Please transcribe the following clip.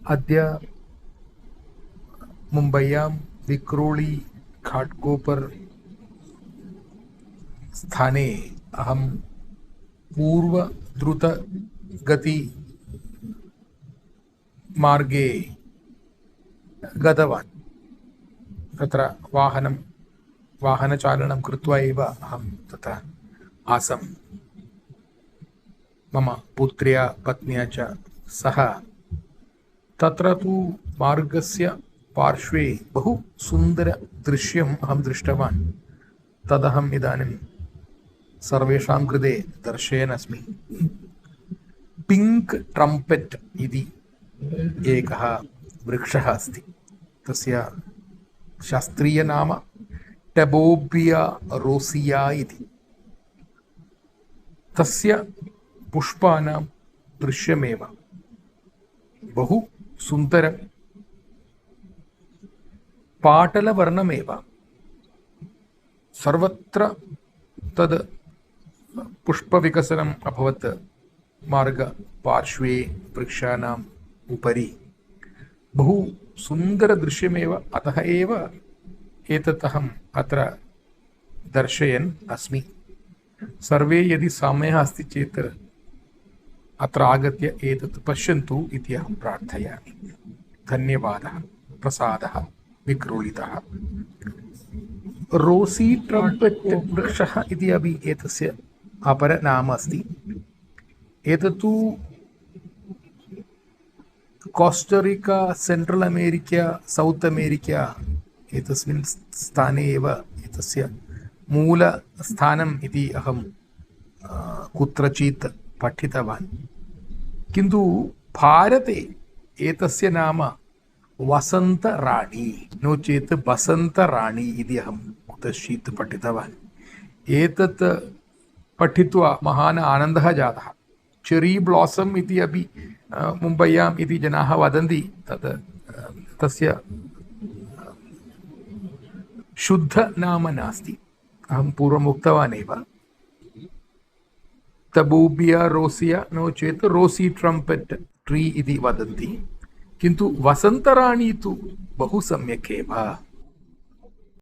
अद्य मुम्बय्यां विक्रोळी घाट्कोपर् स्थाने अहं पूर्वद्रुतगति मार्गे गतवान्। तत्र वाहनचालनं कृत्वा एव अहं तत्र आसम्। मम पुत्र्या पत्न्या च सह। तत्र तु मार्गस्य पार्श्वे बहु सुन्दरदृश्यम् अहं दृष्टवान्। तदहम् इदानीं सर्वेषां कृते दर्शयन् अस्मि। पिङ्क् ट्रम्पेट् इति एकः वृक्षः अस्ति। तस्य शास्त्रीयनाम टेबोबिया रोसिया इति। तस्य पुष्पाणां दृश्यमेव बहु सुन्दरं, पाटलवर्णमेव। सर्वत्र तद् पुष्पविकसनम् अभवत् मार्गपार्श्वे वृक्षाणाम् उपरि। बहु सुन्दरदृश्यमेव। अतः एव एतत् अहम् अत्र दर्शयन् अस्मि। सर्वे यदि समयः अस्ति चेत् अत्र आगत्य एतत् पश्यन्तु इति अहं प्रार्थयामि। धन्यवादः। प्रसादः, विक्रोळितः। रोसी ट्रम्पेट् वृक्षः इति अपि एतस्य अपरनाम अस्ति। एतत्तु Costa Rica, central America, south America एतस्मिन् स्थाने एव एतस्य मूलस्थानम् इति अहं कुत्रचित् पठितवान्। किन्तु भारते एतस्य नाम वसन्तराणी, नो चेत् बसन्तराणी इति अहं कुत्रचित् पठितवान्। एतत् पठित्वा महान् आनन्दः जातः। चेरी ब्लासम् इति अपि मुम्बय्याम् इति जनाः वदन्ति। तस्य शुद्धनाम नास्ति। अहं पूर्वम् उक्तवान् एव। तबूबिया रोसिया, नो चेत् रोसी ट्रम्पेट् ट्री इति वदन्ति। किन्तु वसन्तराणी तु बहु सम्यक् एव।